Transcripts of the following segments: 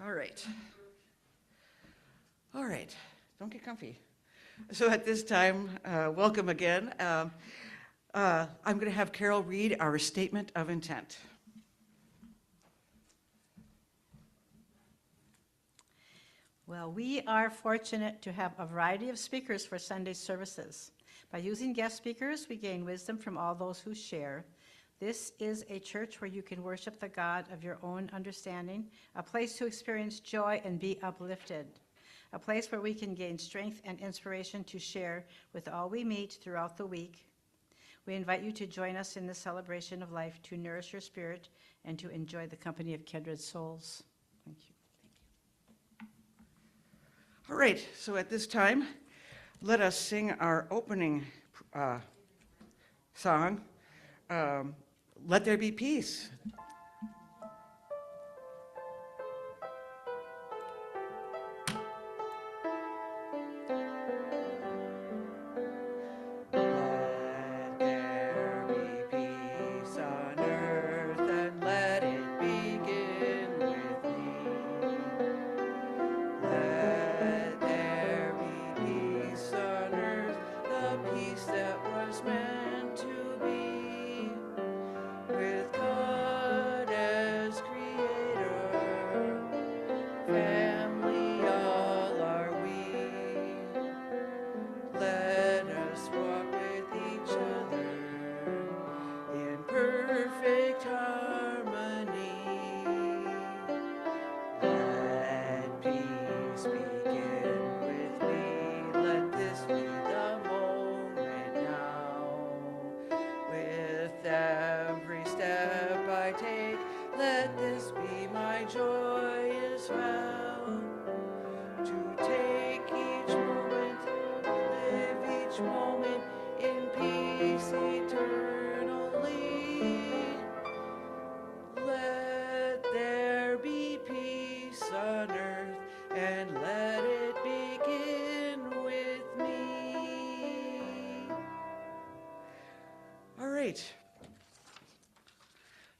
All right. All right. Don't get comfy. So at this time, welcome again. I'm going to have Carol read our statement of intent. Well, we are fortunate to have a variety of speakers for Sunday services. By using guest speakers, we gain wisdom from all those who share. This is a church where you can worship the God of your own understanding, a place to experience joy and be uplifted, a place where we can gain strength and inspiration to share with all we meet throughout the week. We invite you to join us in the celebration of life, to nourish your spirit, and to enjoy the company of kindred souls. Thank you. All right. So at this time, let us sing our opening song, Let There Be Peace.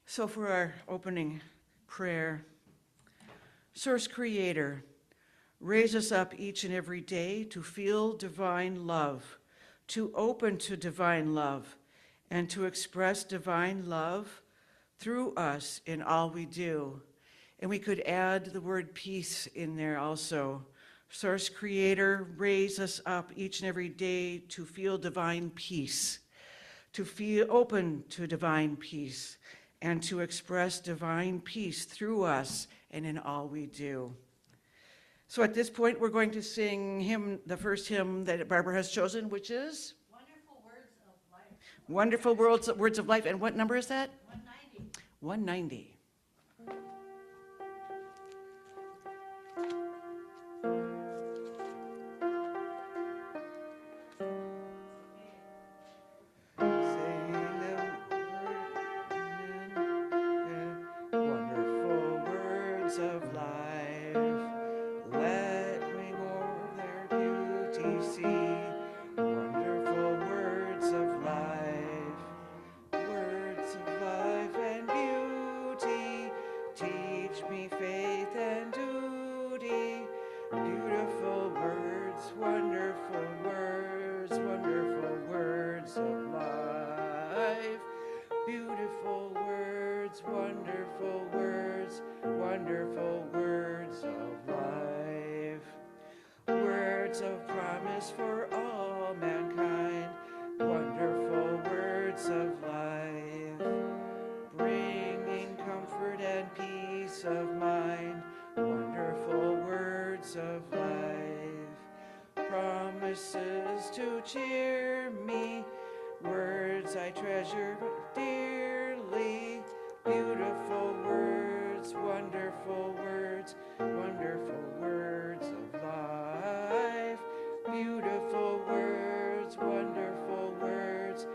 So for our opening prayer, Source Creator, raise us up each and every day to feel divine love, to open to divine love, and to express divine love through us in all we do. And we could add the word peace in there also. Source Creator, raise us up each and every day to feel divine peace, to feel open to divine peace, and to express divine peace through us and in all we do. So at this point, we're going to sing the first hymn that Barbara has chosen, which is? Wonderful Words of Life. Wonderful Words of Life. And what number is that? 190. 190. To cheer me, words I treasure dearly, beautiful words, wonderful words of life, beautiful words, wonderful words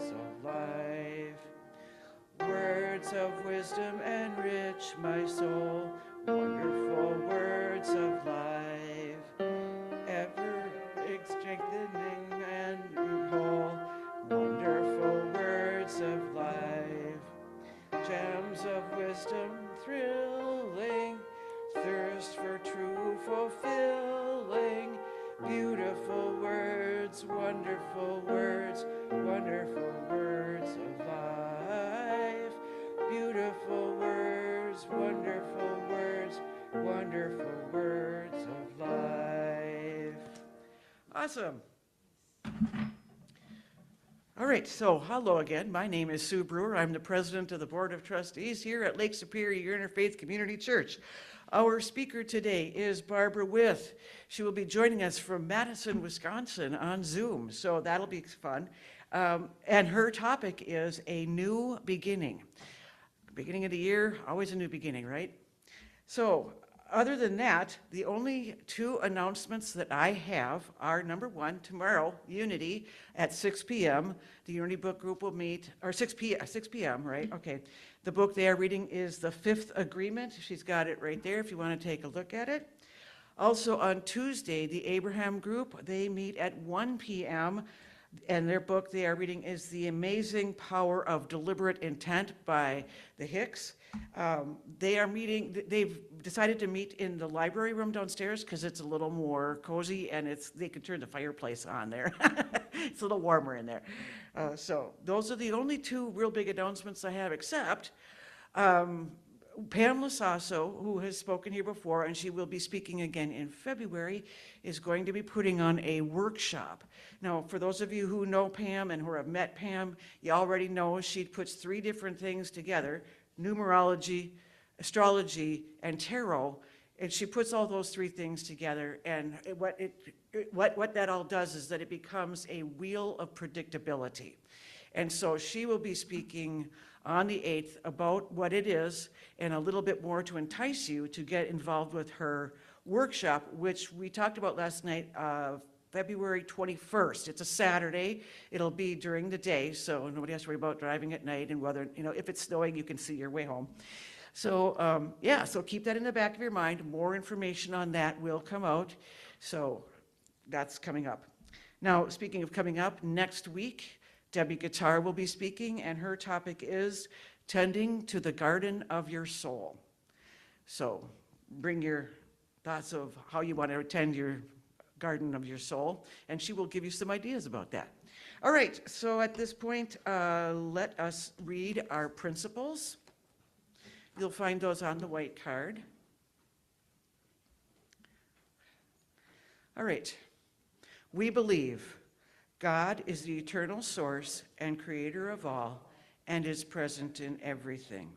of life, words of wisdom enrich my soul, wonderful words of life, ever strengthening and whole, wonderful words of life, gems of wisdom thrilling, wonderful words of life. Awesome. All right, so hello again. My name is Sue Brewer. I'm the president of the Board of Trustees here at Lake Superior Interfaith Community Church. Our speaker today is Barbara With. She will be joining us from Madison, Wisconsin on Zoom, so that'll be fun. And her topic is a new beginning. Beginning of the year, always a new beginning, right? So other than that, the only two announcements that I have are, number one, tomorrow, Unity at 6 p.m. The Unity Book Group will meet, or 6 p.m., right? Okay. The book they are reading is The Fifth Agreement. She's got it right there if you want to take a look at it. Also on Tuesday, the Abraham Group, they meet at 1 p.m., and their book they are reading is The Amazing Power of Deliberate Intent by the Hicks. They are meeting, they've decided to meet in the library room downstairs because it's a little more cozy and they can turn the fireplace on there. It's a little warmer in there. So those are the only two real big announcements I have, except Pam Lasasso, who has spoken here before, and she will be speaking again in February, is going to be putting on a workshop. Now, for those of you who know Pam and who have met Pam, you already know she puts three different things together: numerology, astrology, and tarot. And she puts all those three things together, and what that all does is that it becomes a wheel of predictability. And so she will be speaking on the 8th about what it is and a little bit more to entice you to get involved with her workshop, which we talked about last night, February 21st. It's a Saturday. It'll be during the day, so nobody has to worry about driving at night and whether, if it's snowing, you can see your way home. So, so keep that in the back of your mind. More information on that will come out. So that's coming up. Now, speaking of coming up, next week, Debbie Guitar will be speaking, and her topic is Tending to the Garden of Your Soul. So bring your thoughts of how you want to tend your garden of your soul, and she will give you some ideas about that. All right, so at this point, let us read our principles. You'll find those on the white card. All right. We believe God is the eternal source and creator of all and is present in everything.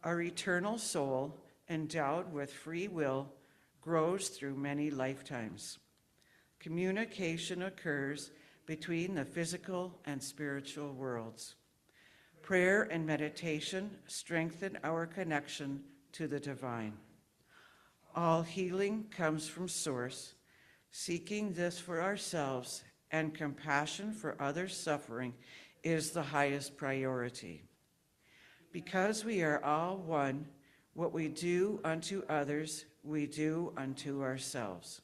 Our eternal soul, endowed with free will, grows through many lifetimes. Communication occurs between the physical and spiritual worlds. Prayer and meditation strengthen our connection to the divine. All healing comes from Source. Seeking this for ourselves and compassion for others' suffering is the highest priority. Because we are all one, what we do unto others, we do unto ourselves.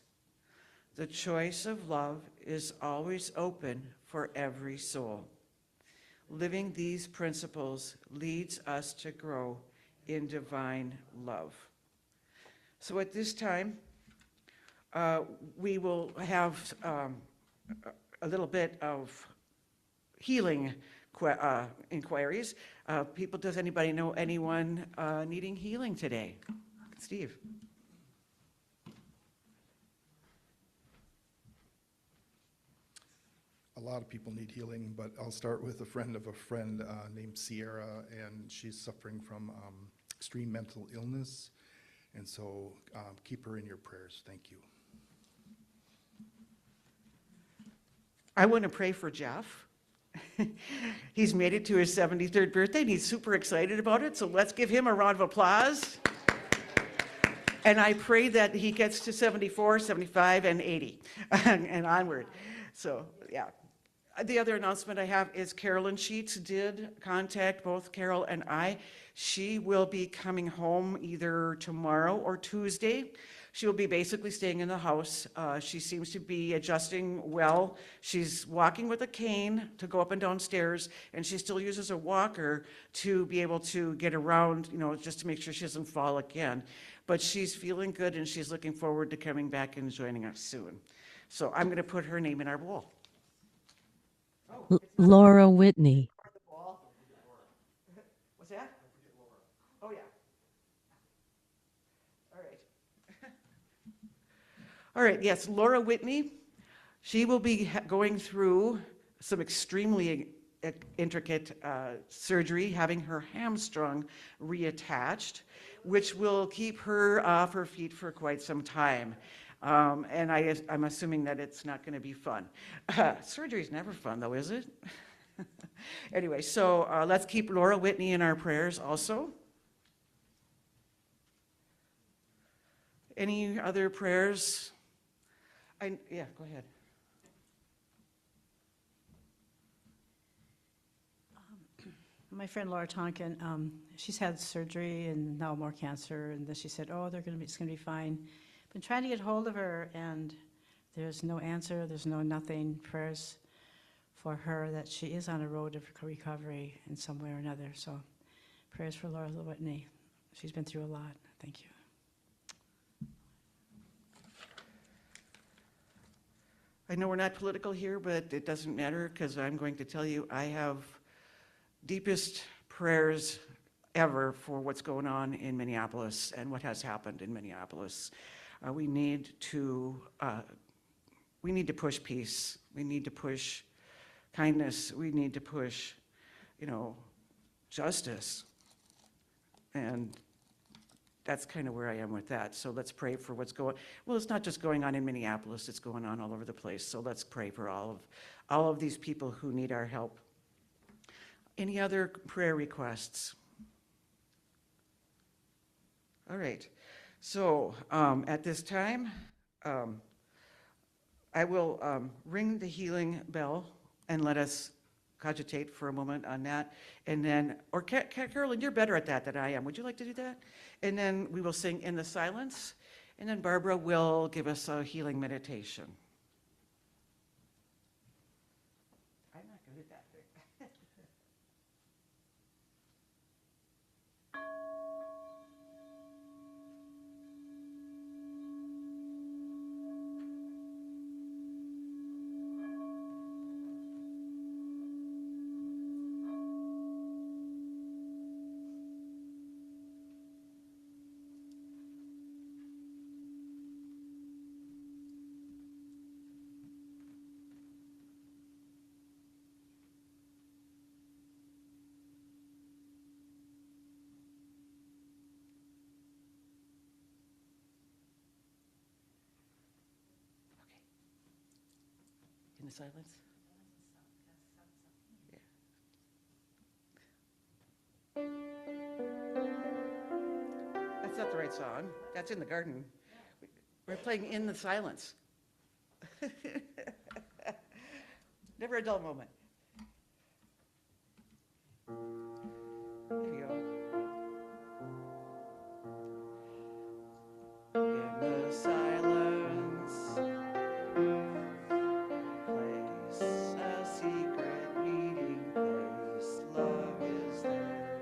The choice of love is always open for every soul. Living these principles leads us to grow in divine love. So at this time, we will have a little bit of healing inquiries. Does anybody know anyone needing healing today? Steve. A lot of people need healing, but I'll start with a friend of a friend named Sierra, and she's suffering from extreme mental illness, and so keep her in your prayers. Thank you. I want to pray for Jeff. He's made it to his 73rd birthday, and he's super excited about it, so let's give him a round of applause. And I pray that he gets to 74, 75, and 80, and onward. So, yeah. The other announcement I have is Carolyn Sheets did contact both Carol and I. She will be coming home either tomorrow or Tuesday. She will be basically staying in the house. She seems to be adjusting well. She's walking with a cane to go up and down stairs, and she still uses a walker to be able to get around, just to make sure she doesn't fall again. But she's feeling good, and she's looking forward to coming back and joining us soon. So I'm going to put her name in our bowl. Laura Whitney. What's that? Oh, yeah. All right. All right, yes, Laura Whitney. She will be going through some extremely intricate surgery, having her hamstring reattached, which will keep her off her feet for quite some time. And I'm assuming that it's not going to be fun. Surgery's never fun, though, is it? Anyway, so let's keep Laura Whitney in our prayers also. Any other prayers? Yeah, go ahead. My friend Laura Tonkin, she's had surgery and now more cancer, and then she said, "Oh, it's gonna be fine." Been trying to get hold of her, and there's no answer. There's no nothing. Prayers for her that she is on a road of recovery in some way or another. So, prayers for Laura Whitney. She's been through a lot. Thank you. I know we're not political here, but it doesn't matter because I'm going to tell you I have deepest prayers ever for what's going on in Minneapolis and what has happened in Minneapolis. We need to push peace. We need to push kindness. We need to push, justice. And that's kind of where I am with that. So let's pray for what's going. Well, it's not just going on in Minneapolis; it's going on all over the place. So let's pray for all of these people who need our help. Any other prayer requests? All right. So at this time, I will ring the healing bell and let us cogitate for a moment on that. And then, or Carolyn, you're better at that than I am. Would you like to do that? And then we will sing In the Silence. And then Barbara will give us a healing meditation. I'm not good at that. In the silence? Yeah. That's not the right song. That's In the Garden. We're playing In the Silence. Never a dull moment. There you go. In the silence, place, a secret meeting place, love is there.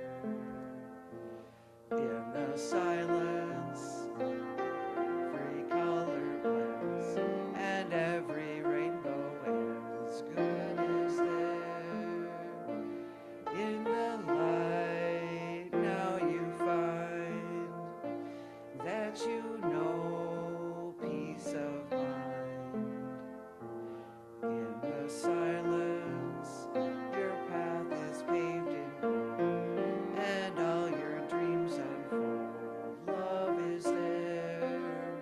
In the silence, every color blends, and every rainbow ends. Good is there. In the light, now you find that you know peace of mind. In the silence, your path is paved in gold, and all your dreams unfold. Love is there.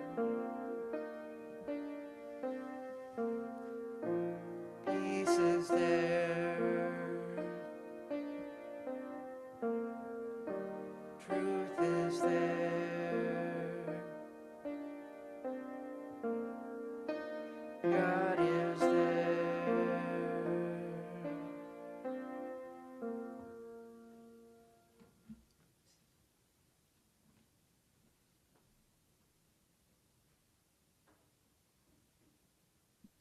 Peace is there. Truth is there. God is there.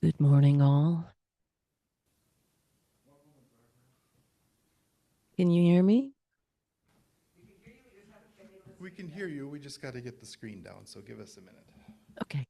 Good morning, all. Can you hear me? We can hear you, we just got to get the screen down, so give us a minute. Okay.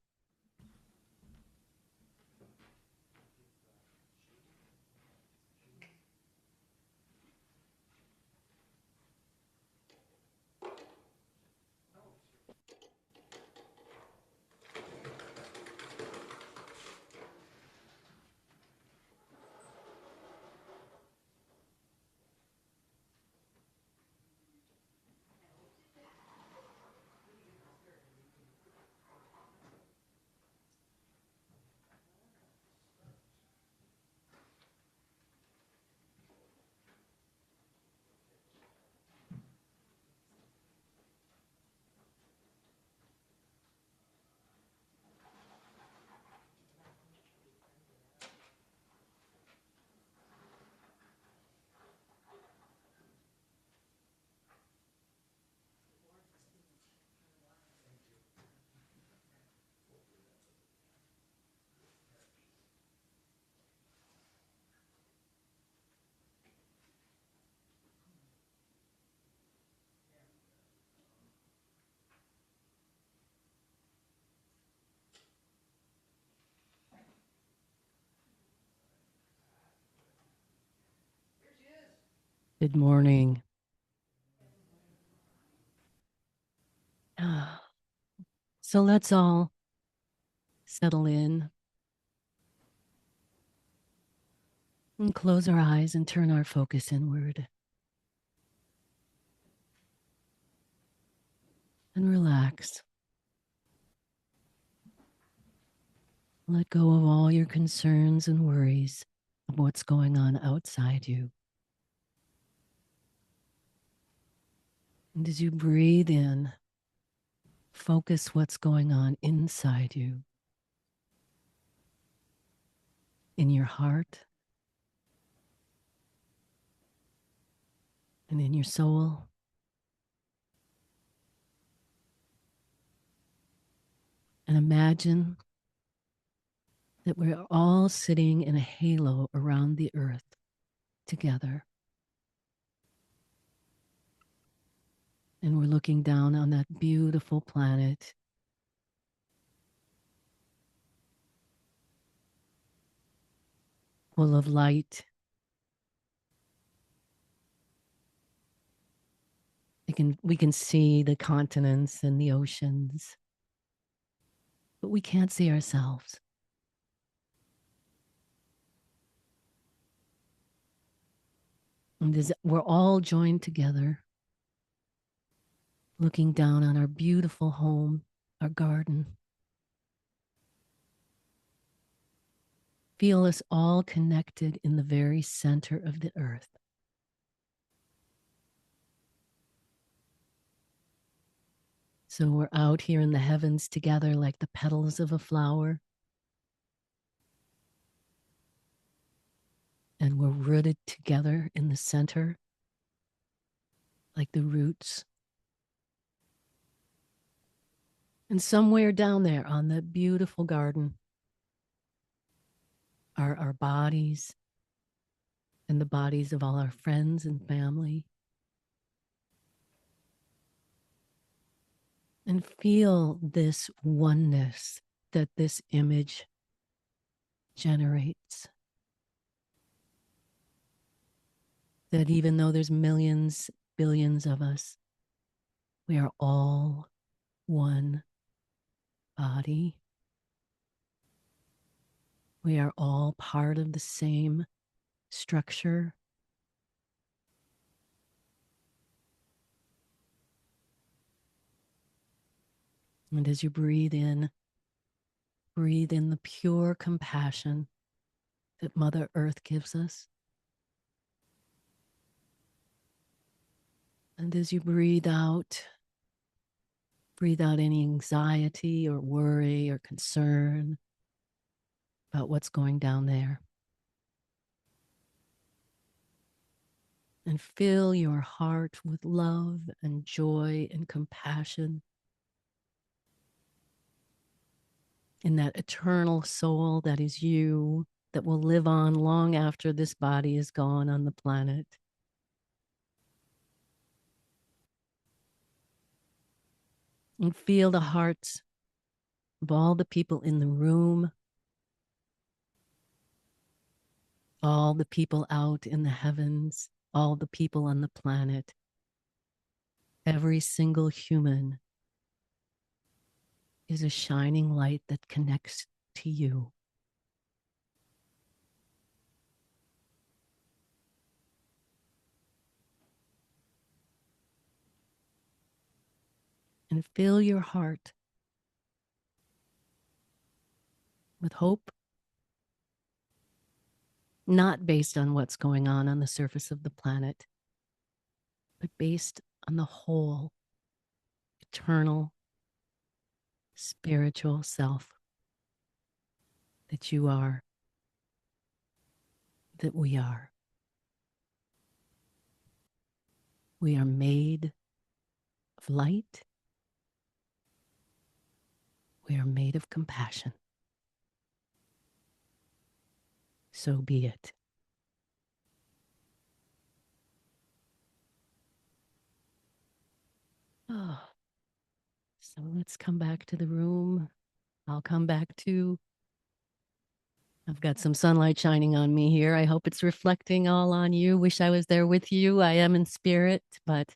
Good morning. So let's all settle in and close our eyes and turn our focus inward and relax. Let go of all your concerns and worries of what's going on outside you. And as you breathe in, focus what's going on inside you, in your heart and in your soul. And imagine that we're all sitting in a halo around the earth together. And we're looking down on that beautiful planet. Full of light. We can see the continents and the oceans, but we can't see ourselves. And as we're all joined together, looking down on our beautiful home, our garden. Feel us all connected in the very center of the earth. So we're out here in the heavens together like the petals of a flower. And we're rooted together in the center like the roots. And somewhere down there on the beautiful garden are our bodies and the bodies of all our friends and family. And feel this oneness that this image generates. That even though there's millions, billions of us, we are all one body. We are all part of the same structure. And as you breathe in the pure compassion that Mother Earth gives us. And as you breathe out any anxiety or worry or concern about what's going down there. And fill your heart with love and joy and compassion in that eternal soul that is you, that will live on long after this body is gone on the planet. And feel the hearts of all the people in the room, all the people out in the heavens, all the people on the planet, every single human is a shining light that connects to you. And fill your heart with hope, not based on what's going on the surface of the planet, but based on the whole eternal spiritual self that you are, that we are. We are made of light. We are made of compassion. So be it. Oh, so let's come back to the room. I'll come back too. I've got some sunlight shining on me here. I hope it's reflecting all on you. Wish I was there with you. I am in spirit, but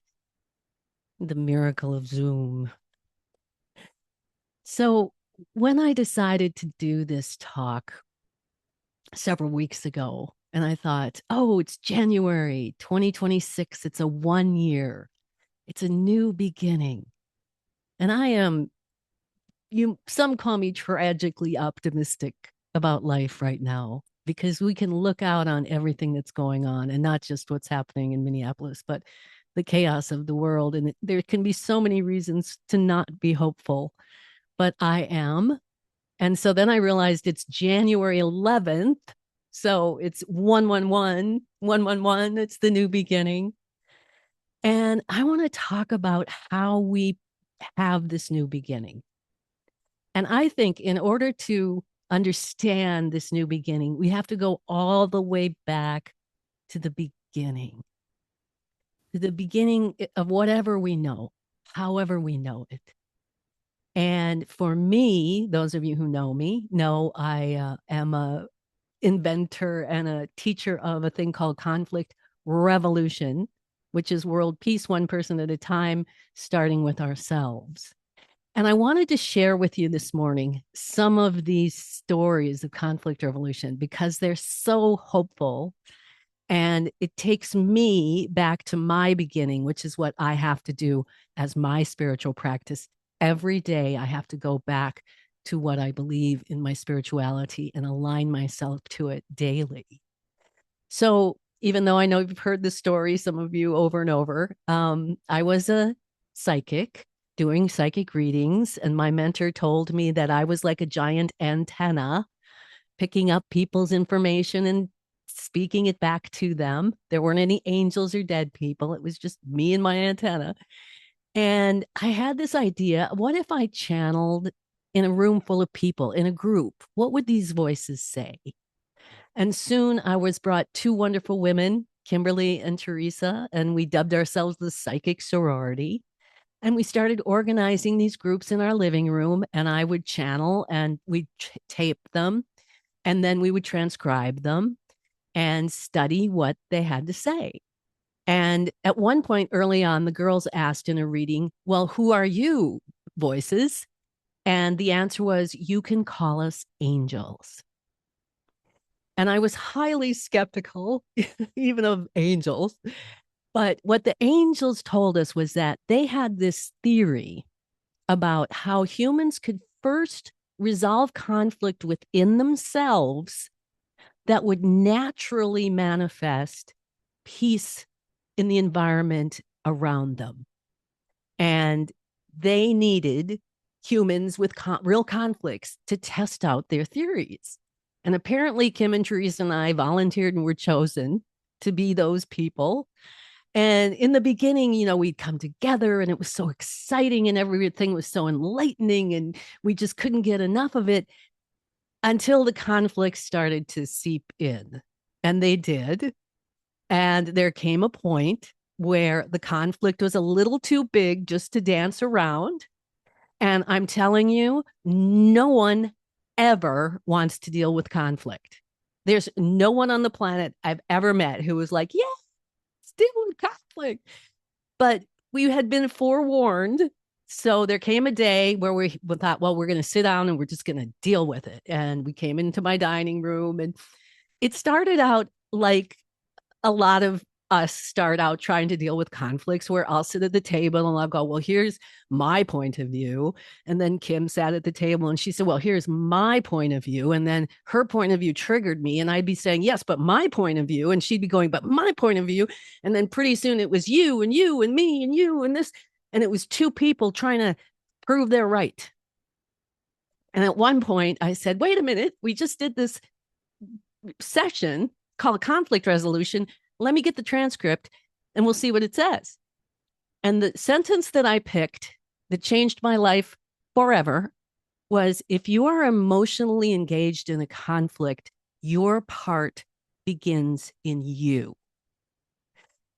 the miracle of Zoom. So, when I decided to do this talk several weeks ago, and I thought, oh, it's January 2026, it's a 1 year, it's a new beginning. And I am, some call me tragically optimistic about life right now because we can look out on everything that's going on and not just what's happening in Minneapolis, but the chaos of the world. And there can be so many reasons to not be hopeful, but I am. And so then I realized it's January 11th. So it's 111, 111. It's the new beginning. And I want to talk about how we have this new beginning. And I think in order to understand this new beginning, we have to go all the way back to the beginning of whatever we know, however we know it. And for me, those of you who know me know I am a inventor and a teacher of a thing called conflict revolution, which is world peace, one person at a time, starting with ourselves. And I wanted to share with you this morning some of these stories of conflict revolution because they're so hopeful. And it takes me back to my beginning, which is what I have to do as my spiritual practice. Every day, I have to go back to what I believe in my spirituality and align myself to it daily. So, even though I know you've heard the story, some of you over and over, I was a psychic doing psychic readings, and my mentor told me that I was like a giant antenna picking up people's information and speaking it back to them. There weren't any angels or dead people. It was just me and my antenna. And I had this idea, what if I channeled in a room full of people, in a group? What would these voices say? And soon I was brought two wonderful women, Kimberly and Teresa, and we dubbed ourselves the Psychic Sorority. And we started organizing these groups in our living room, and I would channel and we'd tape them, and then we would transcribe them and study what they had to say. And at one point early on, the girls asked in a reading, well, who are you, voices? And the answer was, you can call us angels. And I was highly skeptical, even of angels. But what the angels told us was that they had this theory about how humans could first resolve conflict within themselves that would naturally manifest peace in the environment around them. And they needed humans with real conflicts to test out their theories. And apparently, Kim and Teresa and I volunteered and were chosen to be those people. And in the beginning, we'd come together and it was so exciting and everything was so enlightening and we just couldn't get enough of it until the conflicts started to seep in. And they did. And there came a point where the conflict was a little too big just to dance around. And I'm telling you, no one ever wants to deal with conflict. There's no one on the planet I've ever met who was like, yeah, let's deal with conflict. But we had been forewarned. So there came a day where we thought, well, we're going to sit down and we're just going to deal with it. And we came into my dining room and it started out like a lot of us start out trying to deal with conflicts where I'll sit at the table and I'll go, well, here's my point of view. And then Kim sat at the table and she said, well, here's my point of view. And then her point of view triggered me. And I'd be saying, yes, but my point of view. And she'd be going, but my point of view. And then pretty soon it was you and you and me and you and this. And it was two people trying to prove they're right. And at one point I said, wait a minute, we just did this session called conflict resolution. Let me get the transcript and we'll see what it says. And the sentence that I picked that changed my life forever was, if you are emotionally engaged in a conflict, your part begins in you.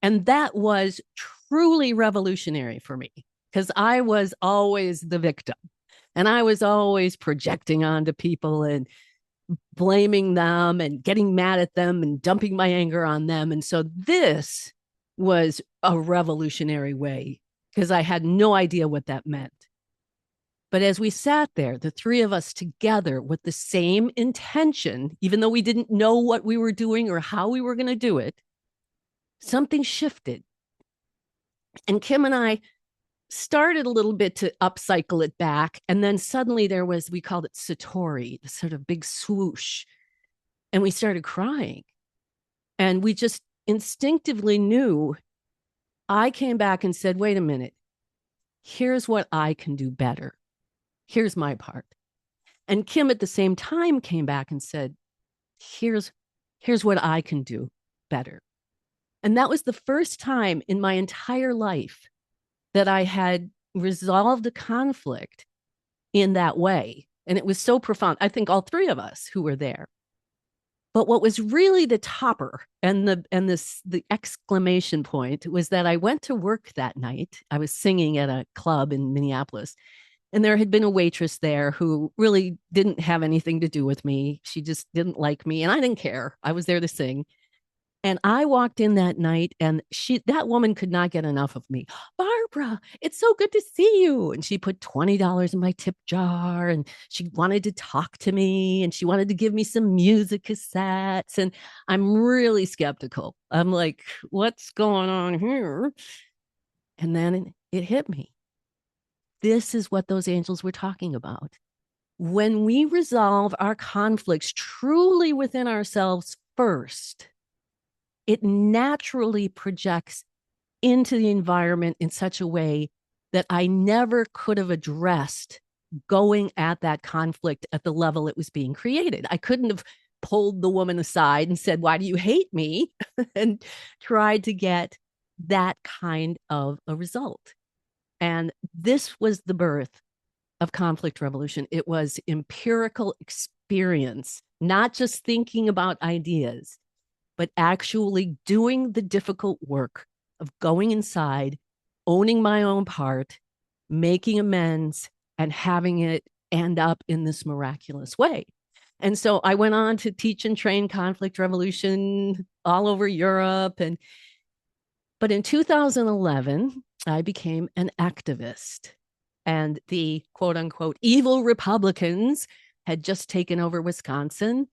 And that was truly revolutionary for me because I was always the victim and I was always projecting onto people and blaming them and getting mad at them and dumping my anger on them. And so this was a revolutionary way because I had no idea what that meant. But as we sat there, the three of us together with the same intention, even though we didn't know what we were doing or how we were going to do it, something shifted. And Kim and I started a little bit to upcycle it back. And then suddenly there was, we called it Satori, the sort of big swoosh. And we started crying. And we just instinctively knew. I came back and said, wait a minute, here's what I can do better. Here's my part. And Kim at the same time came back and said, here's what I can do better. And that was the first time in my entire life that I had resolved a conflict in that way. And it was so profound. I think all three of us who were there. But what was really the topper and the exclamation point was that I went to work that night. I was singing at a club in Minneapolis, and there had been a waitress there who really didn't have anything to do with me. She just didn't like me, and I didn't care. I was there to sing. And I walked in that night, and that woman could not get enough of me. Barbara, it's so good to see you. And she put $20 in my tip jar, and she wanted to talk to me, and she wanted to give me some music cassettes. And I'm really skeptical. I'm like, what's going on here? And then it hit me. This is what those angels were talking about. When we resolve our conflicts truly within ourselves first, it naturally projects into the environment in such a way that I never could have addressed going at that conflict at the level it was being created. I couldn't have pulled the woman aside and said, why do you hate me? And tried to get that kind of a result. And this was the birth of conflict revolution. It was empirical experience, not just thinking about ideas, but actually doing the difficult work of going inside, owning my own part, making amends, and having it end up in this miraculous way. And so I went on to teach and train conflict revolution all over Europe. But in 2011, I became an activist. And the quote unquote evil Republicans had just taken over Wisconsin.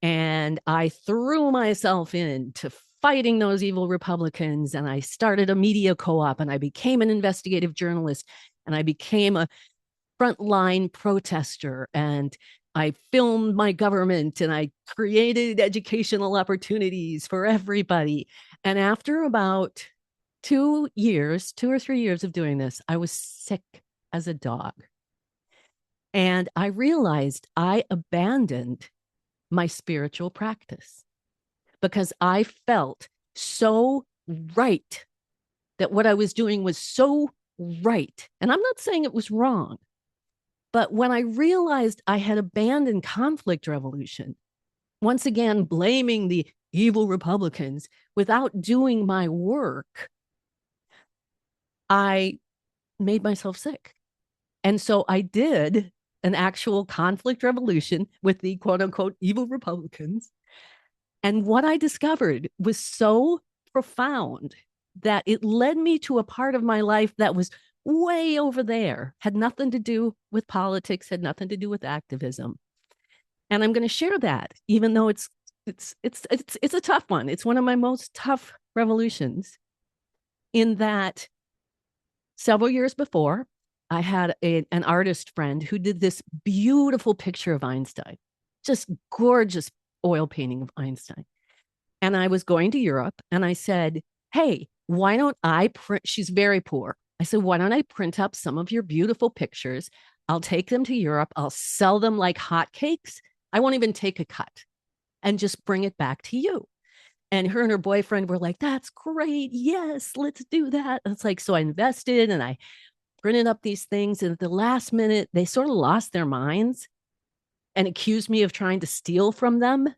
And I threw myself into fighting those evil Republicans. And I started a media co-op, and I became an investigative journalist, and I became a frontline protester, and I filmed my government, and I created educational opportunities for everybody. And after about 2 or 3 years of doing this, I was sick as a dog. And I realized I abandoned my spiritual practice because I felt so right that what I was doing was so right. And I'm not saying it was wrong, but when I realized I had abandoned conflict revolution, once again, blaming the evil Republicans without doing my work, I made myself sick. And so I did an actual conflict revolution with the quote unquote evil Republicans. And what I discovered was so profound that it led me to a part of my life that was way over there, had nothing to do with politics, had nothing to do with activism. And I'm going to share that, even though it's a tough one. It's one of my most tough revolutions, in that several years before, I had an artist friend who did this beautiful picture of Einstein, just gorgeous oil painting of Einstein. And I was going to Europe, and I said, hey, why don't I print? She's very poor. I said, why don't I print up some of your beautiful pictures? I'll take them to Europe. I'll sell them like hotcakes. I won't even take a cut, and just bring it back to you. And her and her boyfriend were like, that's great. Yes, let's do that. And it's like, so I invested, and I printed up these things. And at the last minute, they sort of lost their minds and accused me of trying to steal from them,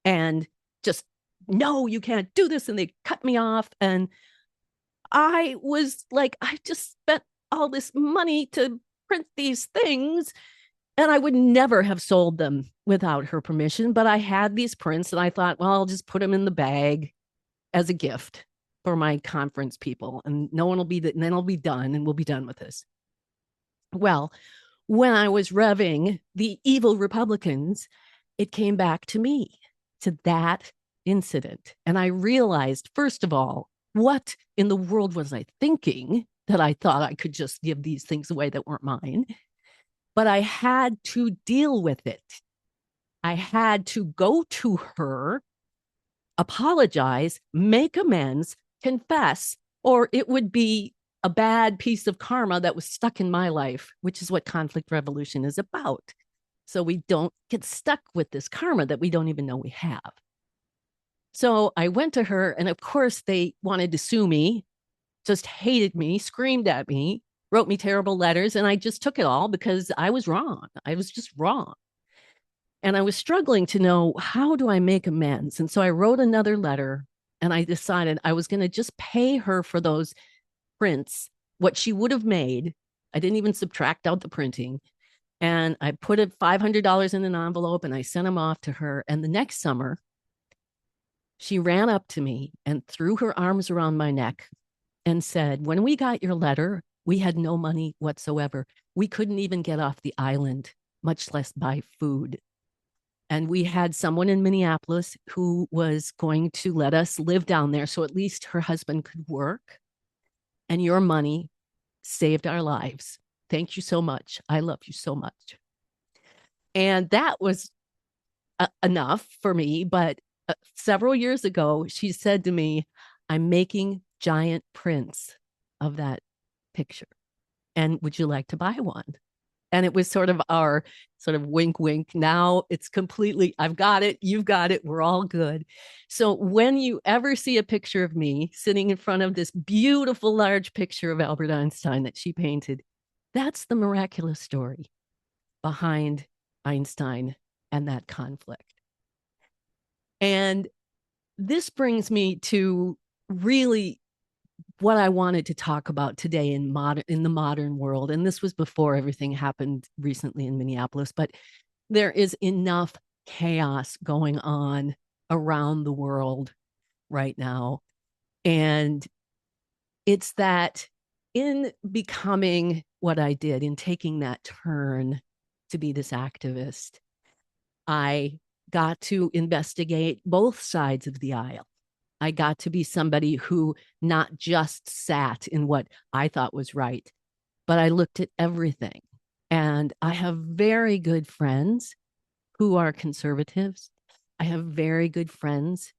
and just, no, you can't do this. And they cut me off. And I was like, I just spent all this money to print these things. And I would never have sold them without her permission, but I had these prints and I thought, well, I'll just put them in the bag as a gift for my conference people, and no one will be, and then I'll be done and we'll be done with this. Well, when I was revving the evil Republicans, it came back to me, to that incident. And I realized, first of all, what in the world was I thinking that I thought I could just give these things away that weren't mine? But I had to deal with it. I had to go to her, apologize, make amends, confess, or it would be a bad piece of karma that was stuck in my life, which is what conflict resolution is about. So we don't get stuck with this karma that we don't even know we have. So I went to her, and of course, they wanted to sue me, just hated me, screamed at me, wrote me terrible letters, and I just took it all because I was wrong. I was just wrong. And I was struggling to know, how do I make amends? And so I wrote another letter, and I decided I was going to just pay her for those prints, what she would have made. I didn't even subtract out the printing. And I put $500 in an envelope and I sent them off to her. And the next summer, she ran up to me and threw her arms around my neck and said, when we got your letter, we had no money whatsoever. We couldn't even get off the island, much less buy food. And we had someone in Minneapolis who was going to let us live down there so at least her husband could work. And your money saved our lives. Thank you so much. I love you so much. And that was enough for me. But several years ago, she said to me, I'm making giant prints of that picture. And would you like to buy one? And it was sort of our sort of wink, wink. Now it's completely, I've got it, you've got it, we're all good. So when you ever see a picture of me sitting in front of this beautiful large picture of Albert Einstein that she painted, that's the miraculous story behind Einstein and that conflict. And this brings me to really what I wanted to talk about today in the modern world. And this was before everything happened recently in Minneapolis, but there is enough chaos going on around the world right now. And it's that in becoming what I did, in taking that turn to be this activist, I got to investigate both sides of the aisle. I got to be somebody who not just sat in what I thought was right, but I looked at everything. And I have very good friends who are conservatives. I have very good friends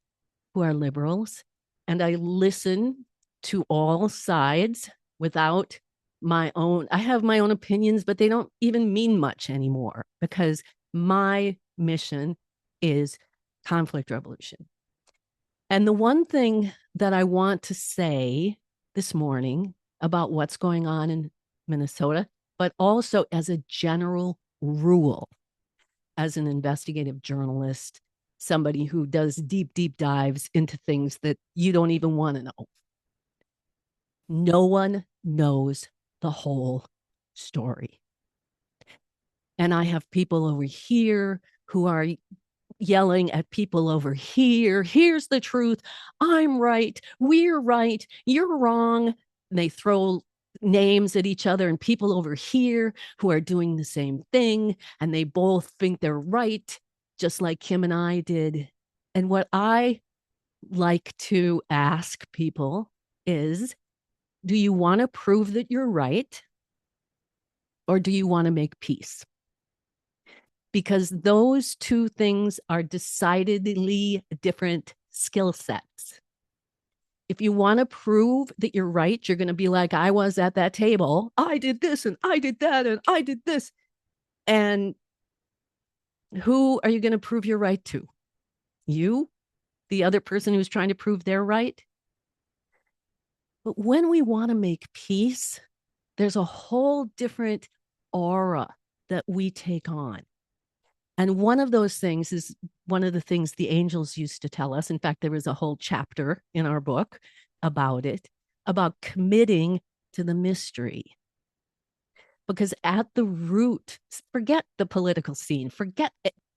who are liberals. And I listen to all sides without my own. I have my own opinions, but they don't even mean much anymore because my mission is conflict resolution. And the one thing that I want to say this morning about what's going on in Minnesota, but also as a general rule, as an investigative journalist, somebody who does deep, deep dives into things that you don't even want to know. No one knows the whole story. And I have people over here who are yelling at people over here. Here's the truth. I'm right. We're right. You're wrong. And they throw names at each other and people over here who are doing the same thing. And they both think they're right, just like Kim and I did. And what I like to ask people is, do you want to prove that you're right? Or do you want to make peace? Because those two things are decidedly different skill sets. If you want to prove that you're right, you're going to be like I was at that table. I did this and I did that and I did this. And who are you going to prove you're right to? You? The other person who's trying to prove they're right? But when we want to make peace, there's a whole different aura that we take on. And one of those things is one of the things the angels used to tell us. In fact, there was a whole chapter in our book about it, about committing to the mystery. Because at the root, forget the political scene, forget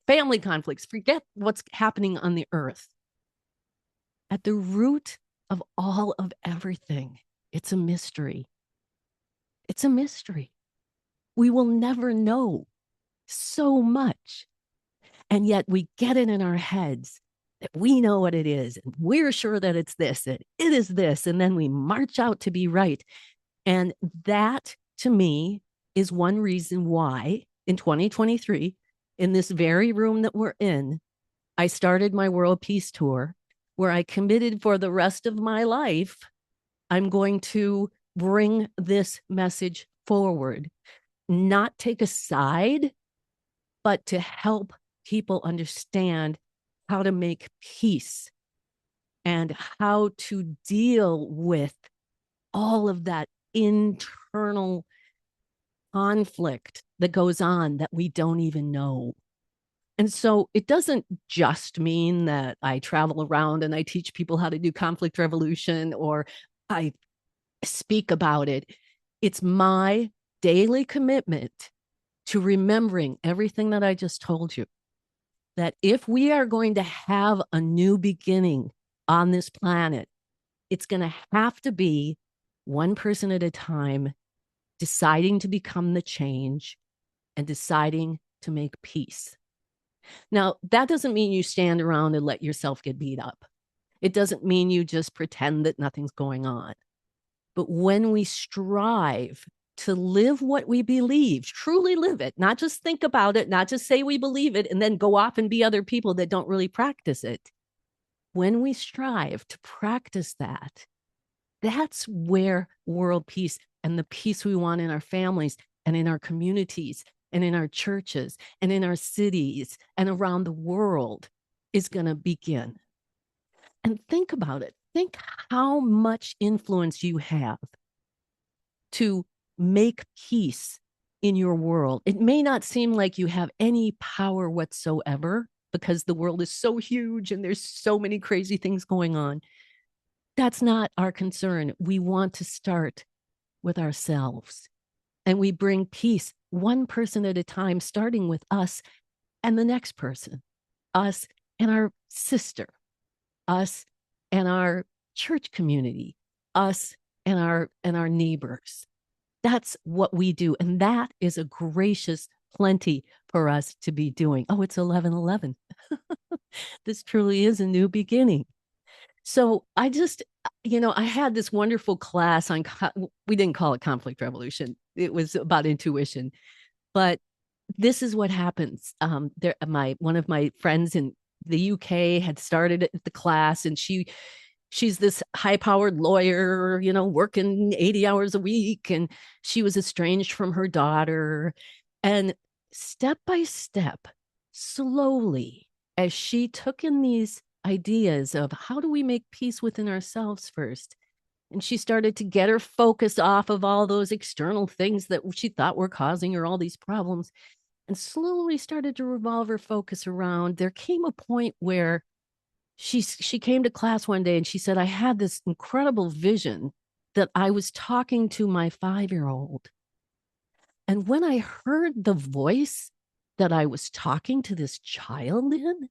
family conflicts, forget what's happening on the earth. At the root of all of everything, it's a mystery. It's a mystery. We will never know so much. And yet we get it in our heads that we know what it is. And we're sure that it's this, and it is this. And then we march out to be right. And that, to me, is one reason why in 2023, in this very room that we're in, I started my World Peace Tour, where I committed for the rest of my life, I'm going to bring this message forward, not take a side, but to help people understand how to make peace and how to deal with all of that internal conflict that goes on that we don't even know. And so it doesn't just mean that I travel around and I teach people how to do conflict resolution or I speak about it. It's my daily commitment to remembering everything that I just told you, that if we are going to have a new beginning on this planet, it's going to have to be one person at a time, deciding to become the change and deciding to make peace. Now, that doesn't mean you stand around and let yourself get beat up. It doesn't mean you just pretend that nothing's going on. But when we strive to live what we believe, truly live it, not just think about it, not just say we believe it, and then go off and be other people that don't really practice it. When we strive to practice that, that's where world peace and the peace we want in our families and in our communities and in our churches and in our cities and around the world is going to begin. And think about it. Think how much influence you have to make peace in your world. It may not seem like you have any power whatsoever because the world is so huge and there's so many crazy things going on. That's not our concern. We want to start with ourselves. And we bring peace one person at a time, starting with us and the next person, us and our sister, us and our church community, us and our neighbors. That's what we do. And that is a gracious plenty for us to be doing. Oh, it's 11:11. This truly is a new beginning. So I just, I had this wonderful class on, we didn't call it conflict revolution. It was about intuition, but this is what happens. One of my friends in the UK had started the class, and she's this high-powered lawyer, working 80 hours a week, and she was estranged from her daughter. And step by step, slowly, as she took in these ideas of how do we make peace within ourselves first, and she started to get her focus off of all those external things that she thought were causing her all these problems, and slowly started to revolve her focus around, there came a point where she came to class one day and she said, I had this incredible vision that I was talking to my 5-year-old. And when I heard the voice that I was talking to this child in,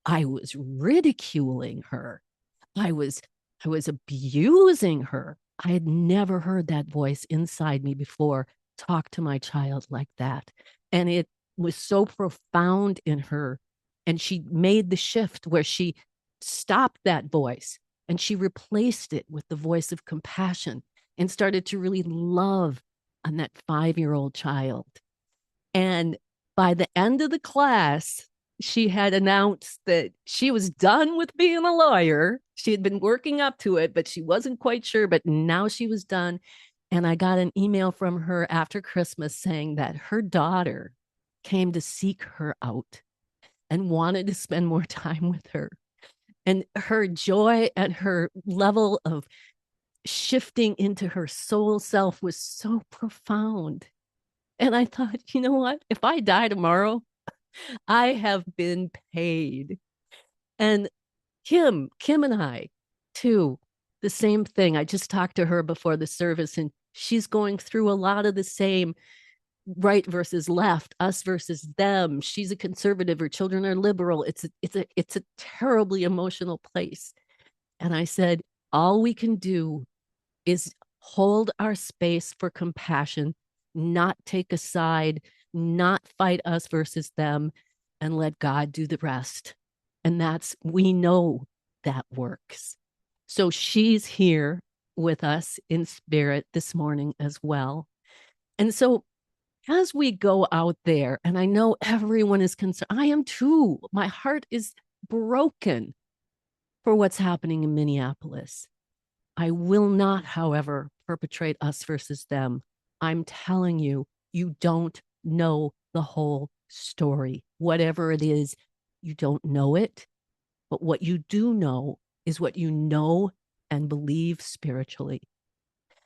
I was ridiculing her. I was abusing her. I had never heard that voice inside me before talk to my child like that. And it was so profound in her. And she made the shift where she stopped that voice and she replaced it with the voice of compassion and started to really love on that 5-year-old child. And by the end of the class, she had announced that she was done with being a lawyer. She had been working up to it, but she wasn't quite sure, but now she was done. And I got an email from her after Christmas saying that her daughter came to seek her out and wanted to spend more time with her. And her joy and her level of shifting into her soul self was so profound. And I thought, you know what? If I die tomorrow, I have been paid. And Kim and I, too, the same thing. I just talked to her before the service, and she's going through a lot of the same right versus left, us versus them. She's a conservative, her children are liberal. It's a terribly emotional place. And I said, all we can do is hold our space for compassion, not take a side, not fight us versus them, and let God do the rest. And we know that works. So she's here with us in spirit this morning as well. And so as we go out there, and I know everyone is concerned, I am too. My heart is broken for what's happening in Minneapolis. I will not, however, perpetrate us versus them. I'm telling you, you don't know the whole story. Whatever it is, you don't know it. But what you do know is what you know and believe spiritually.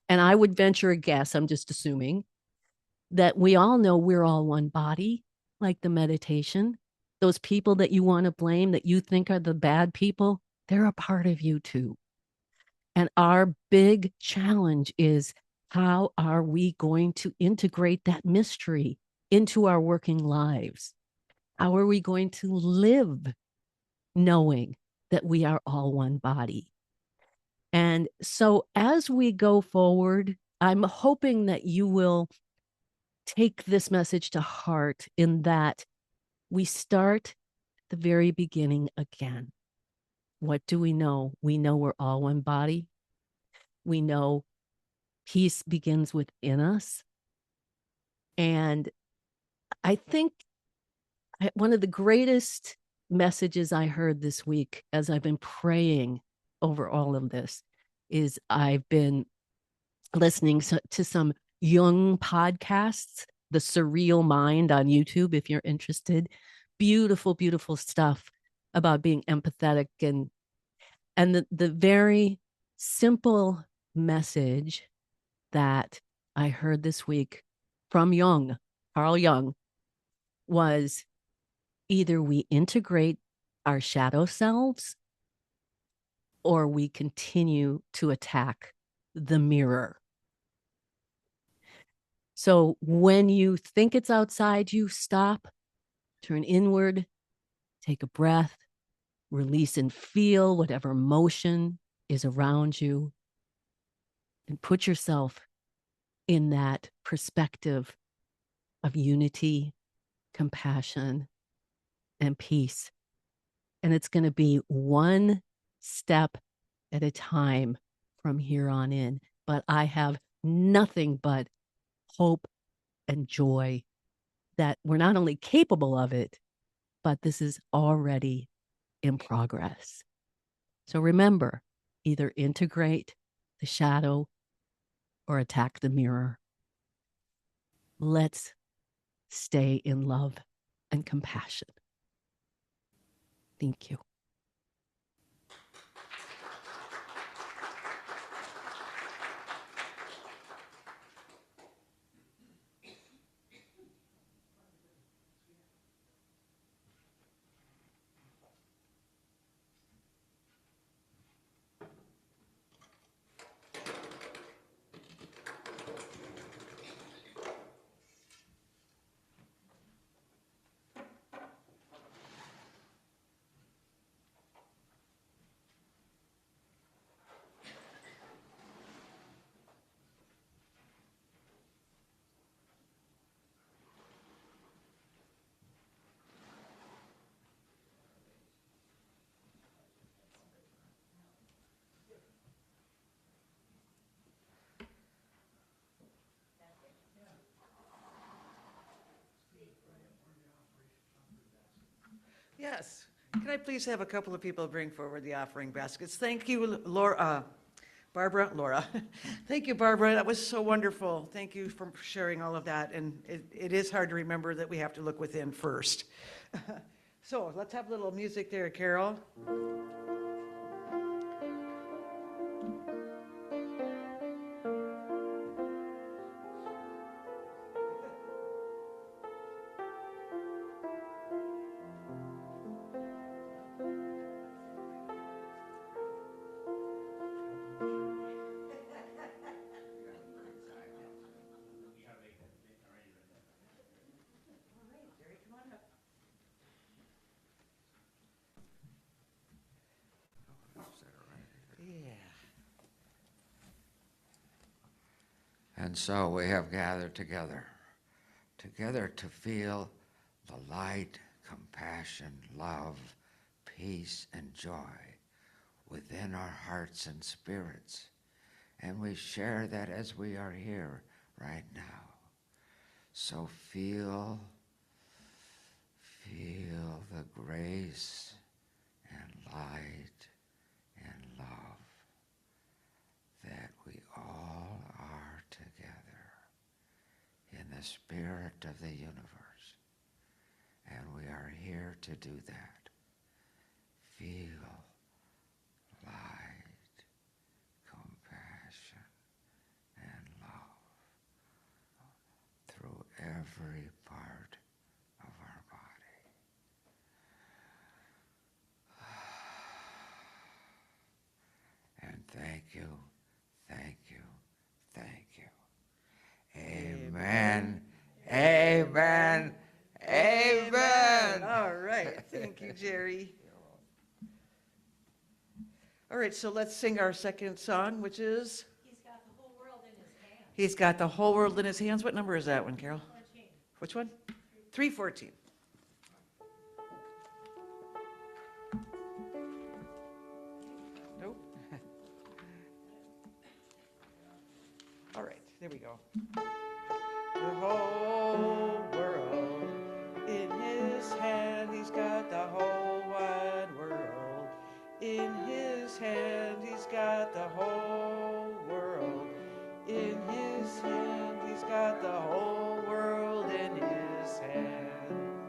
And I would venture a guess, I'm just assuming, that we all know we're all one body, like the meditation. Those people that you want to blame, that you think are the bad people, they're a part of you too. And our big challenge is, how are we going to integrate that mystery into our working lives? How are we going to live knowing that we are all one body? And so as we go forward, I'm hoping that you will take this message to heart, in that we start at the very beginning again. What do we know? We know we're all one body. We know peace begins within us. And I think one of the greatest messages I heard this week, as I've been praying over all of this, is I've been listening to some Jung podcasts, The Surreal Mind on YouTube, if you're interested. Beautiful, beautiful stuff about being empathetic, and the very simple message that I heard this week from Carl Jung, was either we integrate our shadow selves or we continue to attack the mirror. So when you think it's outside you, stop, turn inward, take a breath, release and feel whatever emotion is around you, and put yourself in that perspective of unity, compassion, and peace. And it's going to be one step at a time from here on in. But I have nothing but hope and joy that we're not only capable of it, but this is already in progress. So remember, either integrate the shadow or attack the mirror. Let's stay in love and compassion. Thank you. Yes. Can I please have a couple of people bring forward the offering baskets? Thank you, Barbara. Thank you, Barbara. That was so wonderful. Thank you for sharing all of that. And it is hard to remember that we have to look within first. So let's have a little music there, Carol. And so we have gathered together to feel the light, compassion, love, peace, and joy within our hearts and spirits. And we share that as we are here right now. So feel the grace and light and love that we all are together in the spirit of the universe. And we are here to do that. Feel light, compassion, and love through every part of our body. And thank you, thank you, thank you. Amen, amen, amen. All right. Thank you, Jerry. All right, so let's sing our second song, which is? He's got the whole world in his hands. He's got the whole world in his hands. What number is that one, Carol? 14. Which one? 314. Nope. All right, there we go. The whole world in his hand. He's got the whole wide world in his hand. He's got the whole world in his hand. He's got the whole world in his hand.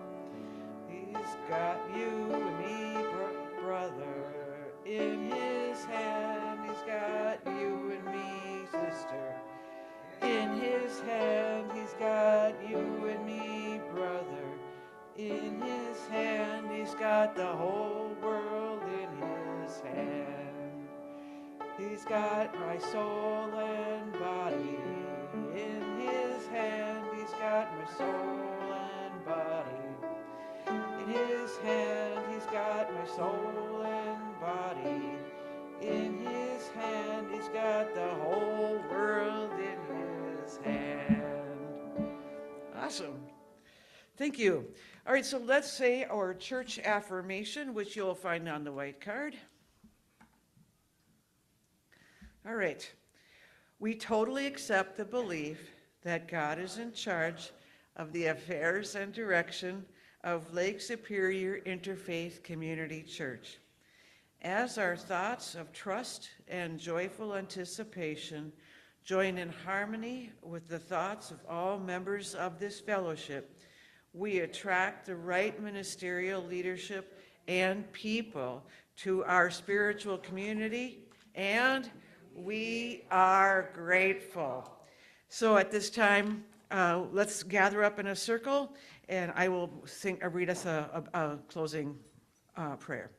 He's got you and me, brother, in his hand. He's got you and me, sister, in his hand. He's got you and me, brother, in his hand. He's got the whole world in his hand. He's got my soul and body in his hand. He's got my soul and body in his hand. He's got my soul and body in his hand. He's got the whole world in his hand. Awesome. Thank you. All right, so let's say our church affirmation, which you'll find on the white card. All right. We totally accept the belief that God is in charge of the affairs and direction of Lake Superior Interfaith Community Church. As our thoughts of trust and joyful anticipation join in harmony with the thoughts of all members of this fellowship, we attract the right ministerial leadership and people to our spiritual community, and we are grateful. So at this time, let's gather up in a circle, and I will read us a closing prayer.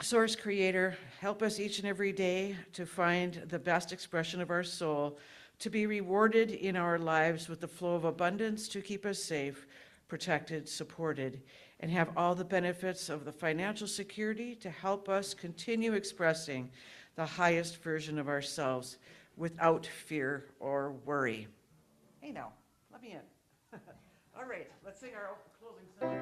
Source Creator, help us each and every day to find the best expression of our soul, to be rewarded in our lives with the flow of abundance to keep us safe, protected, supported, and have all the benefits of the financial security to help us continue expressing the highest version of ourselves without fear or worry. Hey now, let me in. All right, let's sing our closing song.